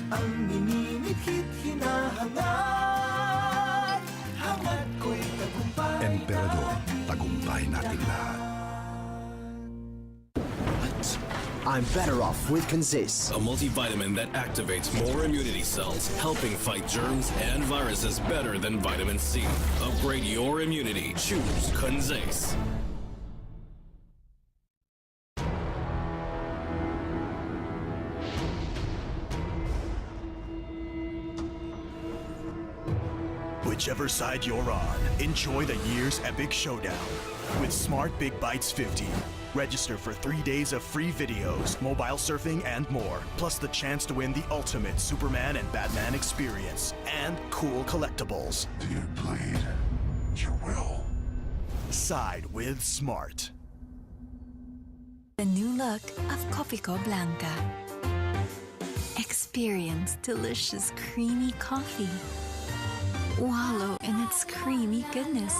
Ang minimikit hinahangad, hangad ko'y tagumpay. Emperador, tagumpay nating lahat. I'm better off with Consist. A multivitamin that activates more immunity cells, helping fight germs and viruses better than vitamin C. Upgrade your immunity. Choose Conzace. Whichever side you're on, enjoy the year's epic showdown with Smart Big Bites 50. Register for 3 days of free videos, mobile surfing, and more, plus the chance to win the ultimate Superman and Batman experience and cool collectibles. Do you bleed? You will. Side with Smart. The new look of Cofico Blanca. Experience delicious creamy coffee. Wallow in its creamy goodness.